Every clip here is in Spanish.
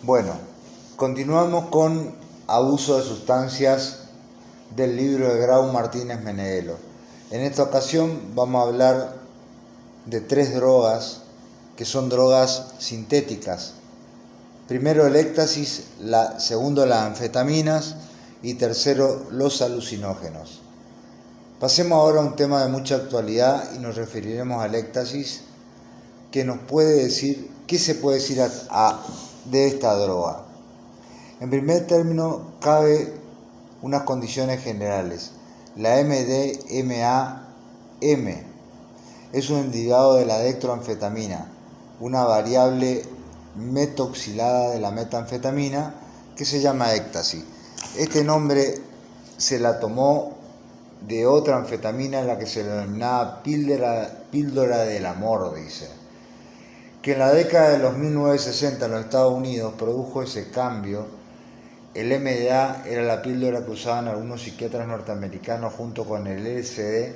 Bueno, continuamos con abuso de sustancias del libro de Grau Martínez Meneghello. En esta ocasión vamos a hablar de 3 drogas que son drogas sintéticas. Primero el éxtasis, segundo las anfetaminas y tercero los alucinógenos. Pasemos ahora a un tema de mucha actualidad y nos referiremos al éxtasis, que nos puede decir, ¿qué se puede decir de esta droga? En primer término, cabe unas condiciones generales. La MDMA-M es un derivado de la dextroanfetamina, una variable metoxilada de la metanfetamina que se llama éxtasis. Este nombre se la tomó de otra anfetamina en la que se denominaba píldora del amor, dice, que en la década de los 1960 en los Estados Unidos produjo ese cambio. El MDA era la píldora que usaban algunos psiquiatras norteamericanos junto con el LSD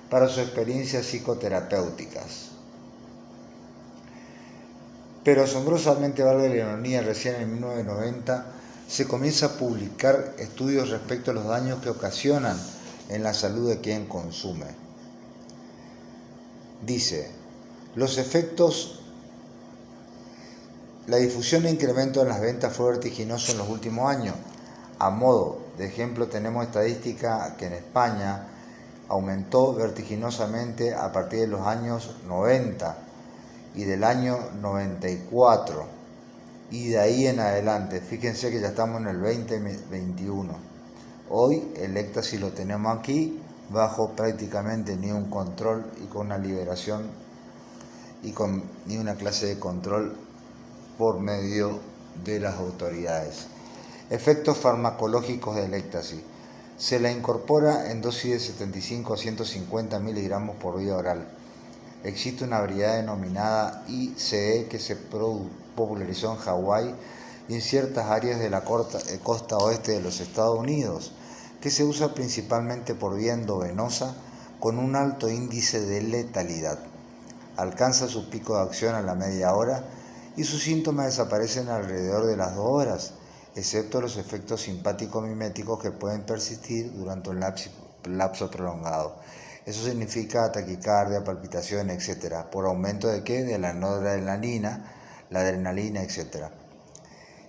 para sus experiencias psicoterapéuticas. Pero asombrosamente, valga la ironía, recién en 1990 se comienza a publicar estudios respecto a los daños que ocasionan en la salud de quien consume. Dice, la difusión e incremento en las ventas fue vertiginoso en los últimos años. A modo de ejemplo, tenemos estadística que en España aumentó vertiginosamente a partir de los años 90 y del año 94 y de ahí en adelante. Fíjense que ya estamos en el 2021. Hoy el éxtasis lo tenemos aquí bajo prácticamente ni un control y con una liberación y con ni una clase de control por medio de las autoridades. Efectos farmacológicos del éxtasis. Se la incorpora en dosis de 75 a 150 miligramos por vía oral. Existe una variedad denominada ICE que se popularizó en Hawái y en ciertas áreas de la costa oeste de los Estados Unidos, que se usa principalmente por vía endovenosa con un alto índice de letalidad. Alcanza su pico de acción a la media hora y sus síntomas desaparecen alrededor de las 2 horas, excepto los efectos simpático-miméticos que pueden persistir durante un lapso prolongado. Eso significa taquicardia, palpitación, etc. ¿Por aumento de qué? De la noradrenalina, la adrenalina, etc.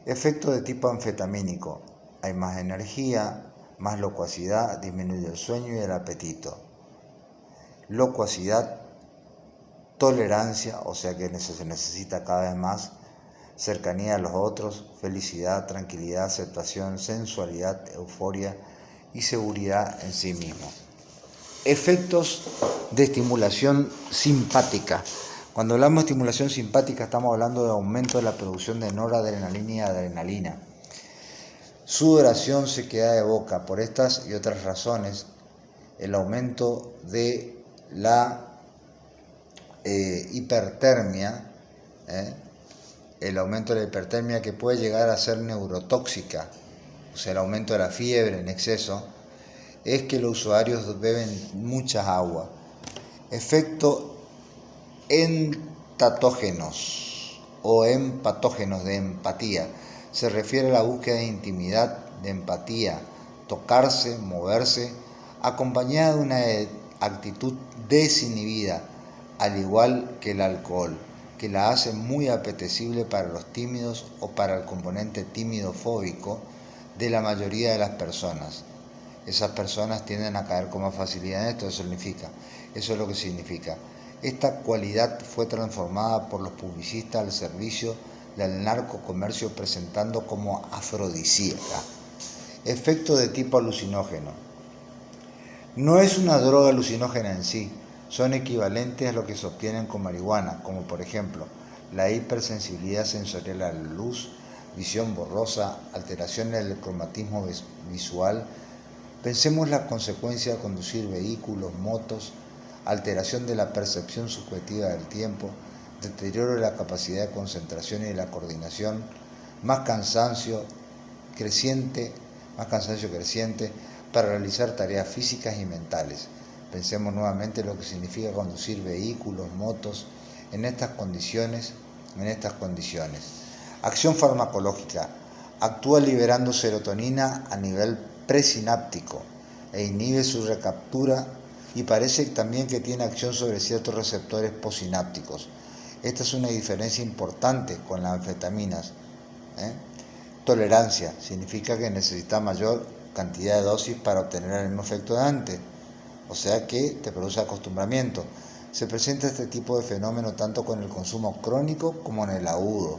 Efecto de tipo anfetamínico. Hay más energía, más locuacidad, disminuye el sueño y el apetito. Locuacidad, tolerancia, o sea que se necesita cada vez más, cercanía a los otros, felicidad, tranquilidad, aceptación, sensualidad, euforia y seguridad en sí mismo. Efectos de estimulación simpática. Cuando hablamos de estimulación simpática estamos hablando de aumento de la producción de noradrenalina y adrenalina. Sudoración, sequedad de boca. Por estas y otras razones, el aumento de la hipertermia, el aumento de la hipertermia que puede llegar a ser neurotóxica, o sea, el aumento de la fiebre en exceso, es que los usuarios beben mucha agua. Efecto entatógenos o empatógenos de empatía. Se refiere a la búsqueda de intimidad, de empatía, tocarse, moverse, acompañada de una actitud desinhibida, al igual que el alcohol, que la hace muy apetecible para los tímidos o para el componente tímido-fóbico de la mayoría de las personas. Esas personas tienden a caer con más facilidad en esto, eso es lo que significa. Esta cualidad fue transformada por los publicistas al servicio del narcocomercio presentando como afrodisíaca. Efecto de tipo alucinógeno. No es una droga alucinógena en sí, son equivalentes a lo que se obtienen con marihuana, como por ejemplo la hipersensibilidad sensorial a la luz, visión borrosa, alteraciones del cromatismo visual. Pensemos las consecuencias de conducir vehículos, motos, alteración de la percepción subjetiva del tiempo, deterioro de la capacidad de concentración y de la coordinación, más cansancio creciente para realizar tareas físicas y mentales. Pensemos nuevamente lo que significa conducir vehículos, motos en estas condiciones. Acción farmacológica. Actúa liberando serotonina a nivel presináptico e inhibe su recaptura y parece también que tiene acción sobre ciertos receptores posinápticos. Esta es una diferencia importante con las anfetaminas. Tolerancia. Significa que necesita mayor cantidad de dosis para obtener el mismo efecto de antes. O sea que te produce acostumbramiento. Se presenta este tipo de fenómeno tanto con el consumo crónico como en el agudo,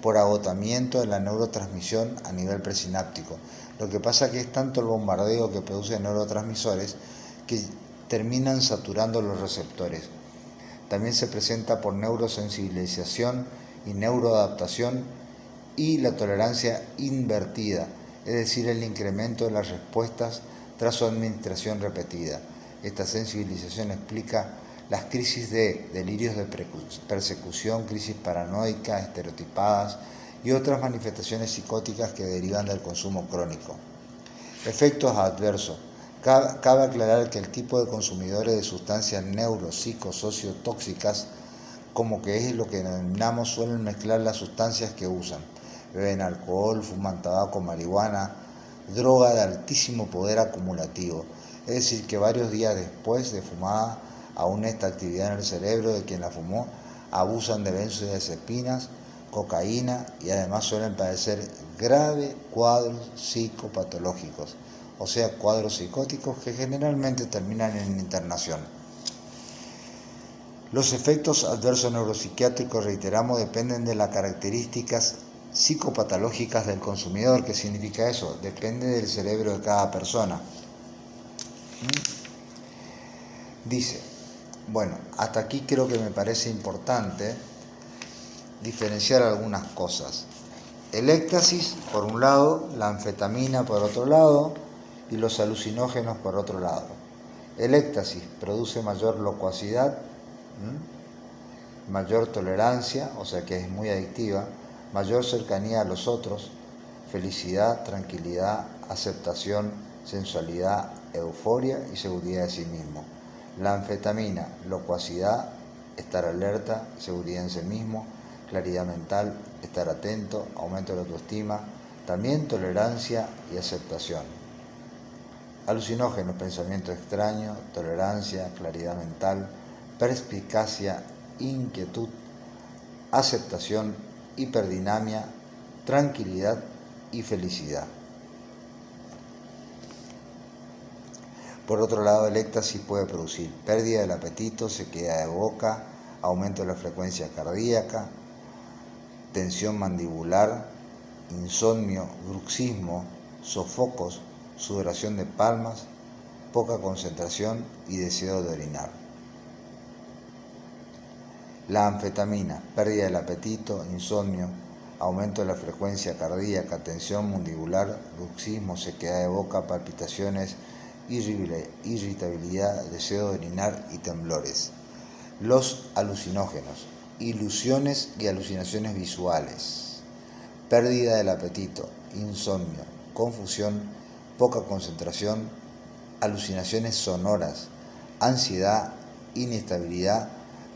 por agotamiento de la neurotransmisión a nivel presináptico. Lo que pasa es que es tanto el bombardeo que produce neurotransmisores que terminan saturando los receptores. También se presenta por neurosensibilización y neuroadaptación y la tolerancia invertida, es decir, el incremento de las respuestas tras su administración repetida. Esta sensibilización explica las crisis de delirios de persecución, crisis paranoicas, estereotipadas y otras manifestaciones psicóticas que derivan del consumo crónico. Efectos adversos. Cabe aclarar que el tipo de consumidores de sustancias neuropsicosociotóxicas, como que es lo que denominamos, suelen mezclar las sustancias que usan. Beben alcohol, fuman tabaco, marihuana, droga de altísimo poder acumulativo. Es decir, que varios días después de fumada, aún esta actividad en el cerebro de quien la fumó, abusan de benzodiazepinas, cocaína y además suelen padecer graves cuadros psicopatológicos, o sea, cuadros psicóticos que generalmente terminan en internación. Los efectos adversos neuropsiquiátricos, reiteramos, dependen de las características psicopatológicas del consumidor. ¿Qué significa eso? Depende del cerebro de cada persona. Dice, bueno, hasta aquí creo que me parece importante diferenciar algunas cosas. El éxtasis por un lado, la anfetamina por otro lado y los alucinógenos por otro lado. El éxtasis produce mayor locuacidad, mayor tolerancia, o sea que es muy adictiva, mayor cercanía a los otros, felicidad, tranquilidad, aceptación, sensualidad, euforia y seguridad de sí mismo. La anfetamina, locuacidad, estar alerta, seguridad en sí mismo, claridad mental, estar atento, aumento de la autoestima, también tolerancia y aceptación. Alucinógenos, pensamiento extraño, tolerancia, claridad mental, perspicacia, inquietud, aceptación, hiperdinamia, tranquilidad y felicidad. Por otro lado, el éxtasis puede producir pérdida del apetito, sequedad de boca, aumento de la frecuencia cardíaca, tensión mandibular, insomnio, bruxismo, sofocos, sudoración de palmas, poca concentración y deseo de orinar. La anfetamina, pérdida del apetito, insomnio, aumento de la frecuencia cardíaca, tensión mandibular, bruxismo, sequedad de boca, palpitaciones, irritabilidad, deseo de orinar y temblores. Los alucinógenos, ilusiones y alucinaciones visuales, pérdida del apetito, insomnio, confusión, poca concentración, alucinaciones sonoras, ansiedad, inestabilidad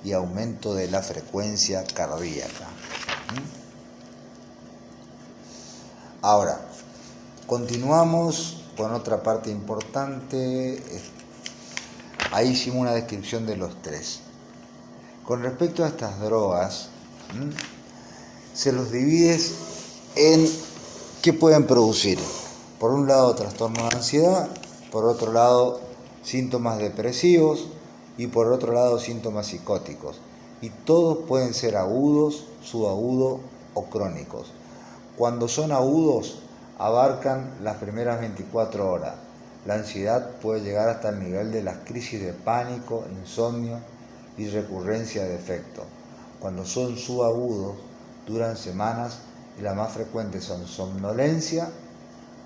y aumento de la frecuencia cardíaca. Ahora, continuamos con otra parte importante. Ahí hicimos una descripción de los tres. Con respecto a estas drogas, se los divide en qué pueden producir. Por un lado, trastorno de ansiedad, por otro lado, síntomas depresivos y por otro lado, síntomas psicóticos. Y todos pueden ser agudos, subagudos o crónicos. Cuando son agudos, abarcan las primeras 24 horas. La ansiedad puede llegar hasta el nivel de las crisis de pánico, insomnio y recurrencia de efecto. Cuando son subagudos, duran semanas y las más frecuentes son somnolencia,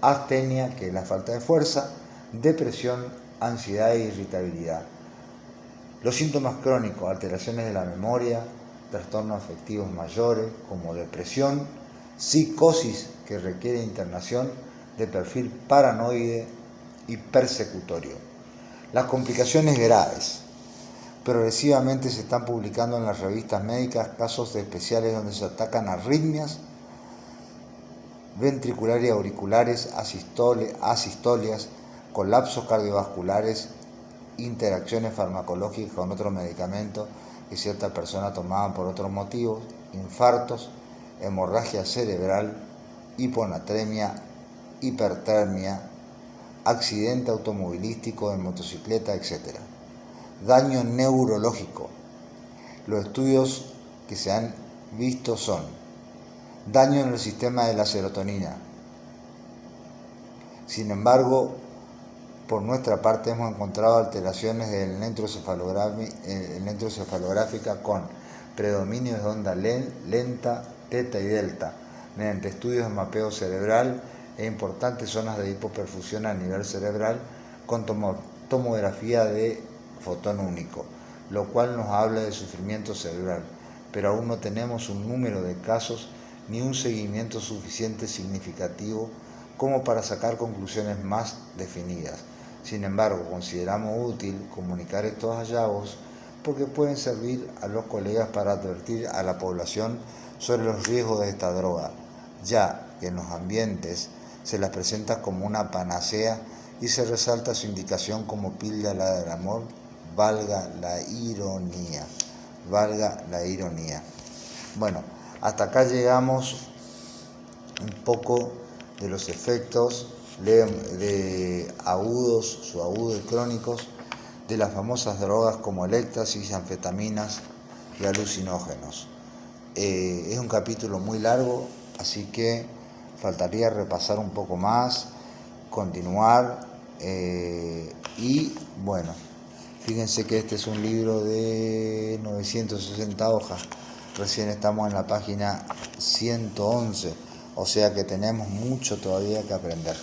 astenia, que es la falta de fuerza, depresión, ansiedad e irritabilidad. Los síntomas crónicos, alteraciones de la memoria, trastornos afectivos mayores como depresión, psicosis que requiere internación de perfil paranoide y persecutorio. Las complicaciones graves. Progresivamente se están publicando en las revistas médicas casos especiales donde se atacan arritmias, ventricular y auriculares, asistolias, colapsos cardiovasculares, interacciones farmacológicas con otros medicamentos que ciertas personas tomaban por otros motivos, infartos, hemorragia cerebral, hiponatremia, hipertermia, accidente automovilístico en motocicleta, etc. Daño neurológico. Los estudios que se han visto son daño en el sistema de la serotonina. Sin embargo, por nuestra parte hemos encontrado alteraciones del electroencefalográfica con predominio de onda lenta, teta y delta, mediante estudios de mapeo cerebral e importantes zonas de hipoperfusión a nivel cerebral con tomografía de fotón único, lo cual nos habla de sufrimiento cerebral, pero aún no tenemos un número de casos ni un seguimiento suficiente significativo como para sacar conclusiones más definidas. Sin embargo, consideramos útil comunicar estos hallazgos porque pueden servir a los colegas para advertir a la población sobre los riesgos de esta droga, ya que en los ambientes se las presenta como una panacea y se resalta su indicación como píldora del amor, valga la ironía. Bueno, hasta acá llegamos un poco de los efectos de agudos, subagudos y crónicos de las famosas drogas como el éxtasis, anfetaminas y alucinógenos. Es un capítulo muy largo, así que faltaría repasar un poco más, continuar y bueno, fíjense que este es un libro de 960 hojas, recién estamos en la página 111, o sea que tenemos mucho todavía que aprender.